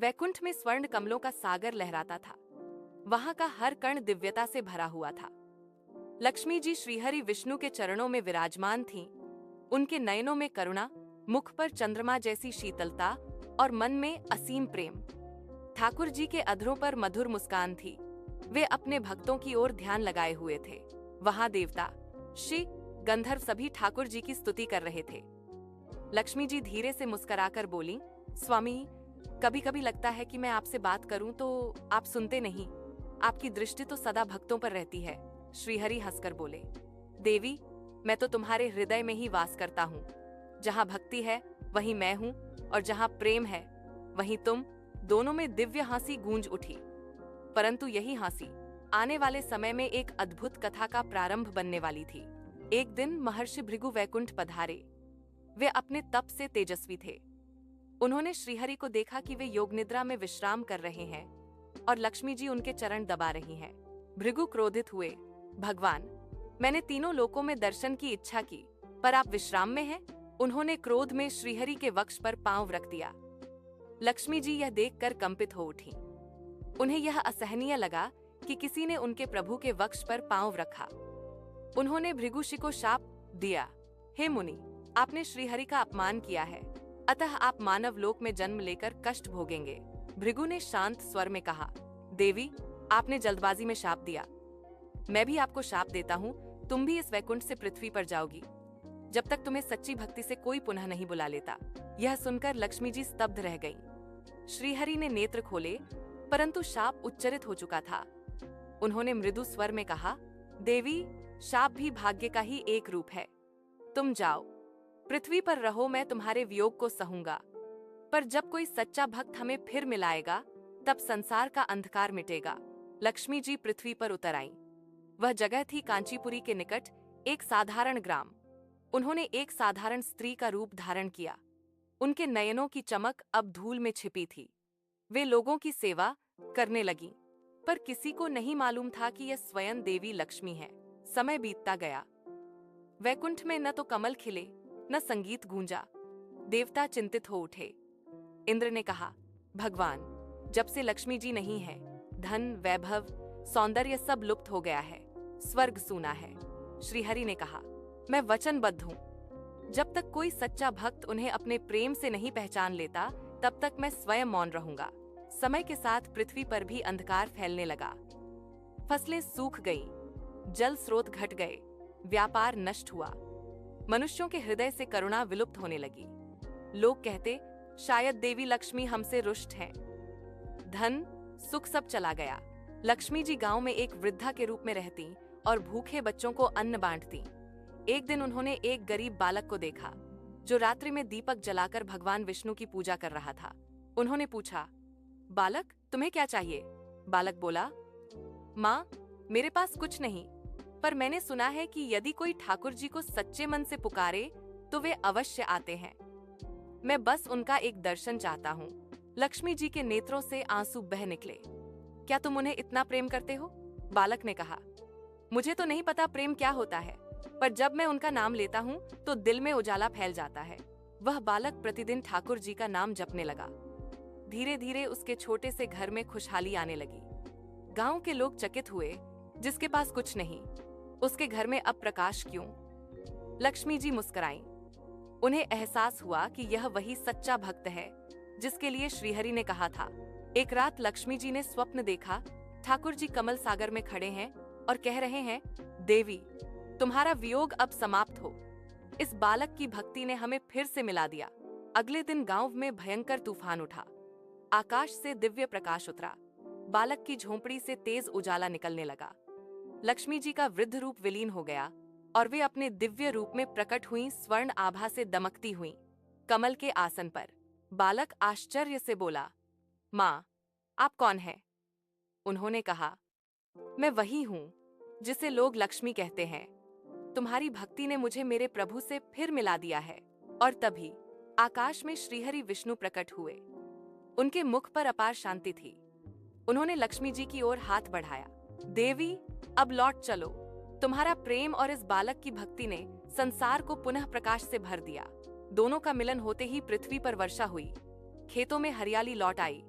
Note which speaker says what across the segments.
Speaker 1: वैकुंठ में स्वर्ण कमलों का सागर लहराता था। वहां का हर कण दिव्यता से भरा हुआ था। लक्ष्मी जी श्रीहरि विष्णु के चरणों में विराजमान थीं। उनके नयनों में करुणा, मुख पर चंद्रमा जैसी शीतलता और मन में असीम प्रेम। ठाकुर जी के अधरों पर मधुर मुस्कान थी। वे अपने भक्तों की ओर ध्यान लगाए हुए थे। वहां देवता, ऋषि, गंधर्व सभी ठाकुर जी की स्तुति कर रहे थे। लक्ष्मी जी धीरे से मुस्कुराकर बोली, स्वामी, कभी कभी लगता है कि मैं आपसे बात करूं तो आप सुनते नहीं। आपकी दृष्टि तो सदा भक्तों पर रहती है। श्रीहरि हंसकर बोले, देवी, मैं तो तुम्हारे हृदय में ही वास करता हूँ। जहाँ भक्ति है वहीं मैं हूँ, और जहाँ प्रेम है वहीं तुम। दोनों में दिव्य हंसी गूंज उठी। परंतु यही हंसी आने वाले समय में एक अद्भुत कथा का प्रारंभ बनने वाली थी। एक दिन महर्षि भृगु वैकुंठ पधारे। वे अपने तप से तेजस्वी थे। उन्होंने श्रीहरि को देखा कि वे योग निद्रा में विश्राम कर रहे हैं और लक्ष्मी जी उनके चरण दबा रही हैं। भृगु क्रोधित हुए, भगवान, मैंने तीनों लोकों में दर्शन की इच्छा की, पर आप विश्राम में हैं। उन्होंने क्रोध में श्रीहरि के वक्ष पर पांव रख दिया। लक्ष्मी जी यह देखकर कंपित हो उठी। उन्हें यह असहनीय लगा कि किसी ने उनके प्रभु के वक्ष पर पांव रखा। उन्होंने भृगुषि को शाप दिया, हे मुनि, आपने श्रीहरि का अपमान किया है, अतः आप मानव लोक में जन्म लेकर कष्ट भोगेंगे। भृगु ने शांत स्वर में कहा, देवी, आपने जल्दबाजी में शाप दिया। मैं भी आपको शाप देता हूँ, तुम भी इस वैकुंठ से पृथ्वी पर जाओगी, जब तक तुम्हें सच्ची भक्ति से कोई पुनः नहीं बुला लेता। यह सुनकर लक्ष्मी जी स्तब्ध रह गईं। श्रीहरि ने नेत्र खोले, परंतु शाप उच्चरित हो चुका था। उन्होंने मृदु स्वर में कहा, देवी, शाप भी भाग्य का ही एक रूप है। तुम जाओ, पृथ्वी पर रहो, मैं तुम्हारे वियोग को सहूंगा। पर जब कोई सच्चा भक्त हमें फिर मिलाएगा, तब संसार का अंधकार मिटेगा। लक्ष्मी जी पृथ्वी पर उतर आईं। वह जगह थी कांचीपुरी के निकट एक साधारण ग्राम। उन्होंने एक साधारण स्त्री का रूप धारण किया। उनके नयनों की चमक अब धूल में छिपी थी। वे लोगों की सेवा करने लगीं, पर किसी को नहीं मालूम था कि यह स्वयं देवी लक्ष्मी है। समय बीतता गया। वैकुंठ में न तो कमल खिले, न संगीत गूंजा। देवता चिंतित हो उठे। इंद्र ने कहा, भगवान, जब से लक्ष्मी जी नहीं है, धन, वैभव, सौंदर्य सब लुप्त हो गया है, स्वर्ग सूना है। श्रीहरि ने कहा, मैं वचनबद्ध हूँ। जब तक कोई सच्चा भक्त उन्हें अपने प्रेम से नहीं पहचान लेता, तब तक मैं स्वयं मौन रहूंगा। समय के साथ पृथ्वी पर भी अंधकार फैलने लगा। फसलें सूख गईं, जल स्रोत घट गए, व्यापार नष्ट हुआ। मनुष्यों के हृदय से करुणा विलुप्त होने लगी। लोग कहते, शायद देवी लक्ष्मी हमसे रुष्ट हैं। धन, सुख सब चला गया। लक्ष्मी जी गांव में एक वृद्धा के रूप में रहती और भूखे बच्चों को अन्न बांटती। एक दिन उन्होंने एक गरीब बालक को देखा, जो रात्रि में दीपक जलाकर भगवान विष्णु की पूजा कर रहा था। उन्होंने पूछा, बालक, तुम्हें क्या चाहिए? बालक बोला, माँ, मेरे पास कुछ नहीं, पर मैंने सुना है कि यदि कोई ठाकुर जी को सच्चे मन से पुकारे तो वे अवश्य आते हैं। मैं बस उनका एक दर्शन चाहता हूँ। लक्ष्मी जी के नेत्रों से आंसू बह निकले। क्या तुम उन्हें इतना प्रेम करते हो? बालक ने कहा, मुझे तो नहीं पता प्रेम क्या होता है, पर जब मैं उनका नाम लेता हूँ तो दिल में उजाला फैल जाता है। वह बालक प्रतिदिन ठाकुर जी का नाम जपने लगा। धीरे धीरे उसके छोटे से घर में खुशहाली आने लगी। गांव के लोग चकित हुए, जिसके पास कुछ नहीं, उसके घर में अब प्रकाश क्यों? लक्ष्मी जी मुस्कुराईं। उन्हें एहसास हुआ कि यह वही सच्चा भक्त है जिसके लिए श्रीहरि ने कहा था। एक रात लक्ष्मी जी ने स्वप्न देखा, ठाकुर जी कमल सागर में खड़े हैं और कह रहे हैं, देवी, तुम्हारा वियोग अब समाप्त हो। इस बालक की भक्ति ने हमें फिर से मिला दिया। अगले दिन गांव में भयंकर तूफान उठा। आकाश से दिव्य प्रकाश उतरा। बालक की झोंपड़ी से तेज उजाला निकलने लगा। लक्ष्मी जी का वृद्ध रूप विलीन हो गया और वे अपने दिव्य रूप में प्रकट हुई, स्वर्ण आभा से दमकती हुई, कमल के आसन पर। बालक आश्चर्य से बोला, माँ, आप कौन हैं? उन्होंने कहा, मैं वही हूँ जिसे लोग लक्ष्मी कहते हैं। तुम्हारी भक्ति ने मुझे मेरे प्रभु से फिर मिला दिया है। और तभी आकाश में श्रीहरि विष्णु प्रकट हुए। उनके मुख पर अपार शांति थी। उन्होंने लक्ष्मी जी की ओर हाथ बढ़ाया, देवी, अब लौट चलो। तुम्हारा प्रेम और इस बालक की भक्ति ने संसार को पुनः प्रकाश से भर दिया। दोनों का मिलन होते ही पृथ्वी पर वर्षा हुई, खेतों में हरियाली लौट आई,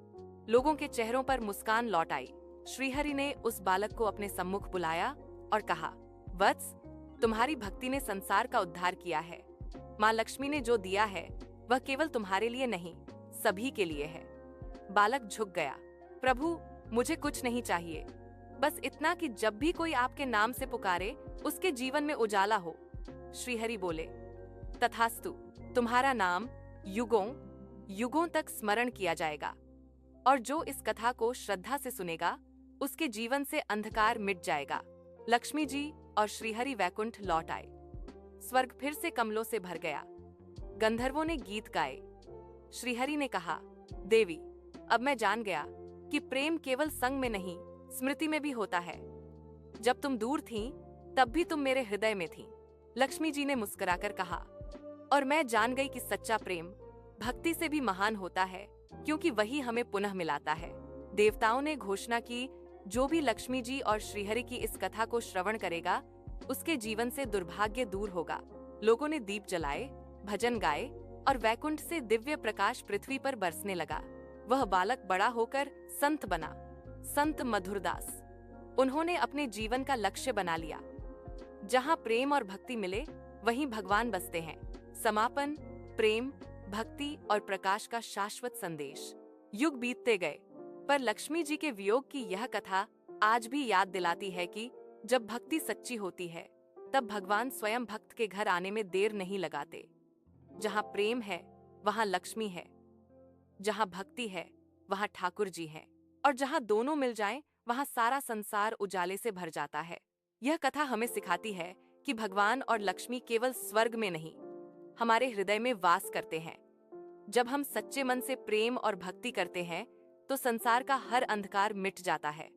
Speaker 1: लोगों के चेहरों पर मुस्कान लौट आई। श्रीहरि ने उस बालक को अपने सम्मुख बुलाया और कहा, वत्स, तुम्हारी भक्ति ने संसार का उद्धार किया है। माँ लक्ष्मी ने जो दिया है वह केवल तुम्हारे लिए नहीं, सभी के लिए है। बालक झुक गया। प्रभु, मुझे कुछ नहीं चाहिए, बस इतना कि जब भी कोई आपके नाम से पुकारे उसके जीवन में उजाला हो। श्रीहरि बोले, तथास्तु, तुम्हारा नाम युगों युगों तक स्मरण किया जाएगा, और जो इस कथा को श्रद्धा से सुनेगा उसके जीवन से अंधकार मिट जाएगा। लक्ष्मी जी और श्रीहरि वैकुंठ लौट आए। स्वर्ग फिर से कमलों से भर गया। गंधर्वों ने गीत गाए। श्रीहरि ने कहा, देवी, अब मैं जान गया कि प्रेम केवल संग में नहीं, स्मृति में भी होता है। जब तुम दूर थीं, तब भी तुम मेरे हृदय में थीं। लक्ष्मी जी ने मुस्कुराकर कहा, और मैं जान गई कि सच्चा प्रेम भक्ति से भी महान होता है, क्योंकि वही हमें पुनः मिलाता है। देवताओं ने घोषणा की, जो भी लक्ष्मी जी और श्रीहरि की इस कथा को श्रवण करेगा उसके जीवन से दुर्भाग्य दूर होगा। लोगों ने दीप जलाए, भजन गाए और वैकुंठ से दिव्य प्रकाश पृथ्वी पर बरसने लगा। वह बालक बड़ा होकर संत बना, संत मधुरदास। उन्होंने अपने जीवन का लक्ष्य बना लिया। जहाँ प्रेम और भक्ति मिले वहीं भगवान बसते हैं। समापन। प्रेम, भक्ति और प्रकाश का शाश्वत संदेश। युग बीतते गए, पर लक्ष्मी जी के वियोग की यह कथा आज भी याद दिलाती है कि जब भक्ति सच्ची होती है तब भगवान स्वयं भक्त के घर आने में देर नहीं लगाते। जहाँ प्रेम है वहाँ लक्ष्मी है, जहाँ भक्ति है वहाँ ठाकुर जी हैं, और जहाँ दोनों मिल जाएं वहाँ सारा संसार उजाले से भर जाता है। यह कथा हमें सिखाती है कि भगवान और लक्ष्मी केवल स्वर्ग में नहीं, हमारे हृदय में वास करते हैं। जब हम सच्चे मन से प्रेम और भक्ति करते हैं तो संसार का हर अंधकार मिट जाता है।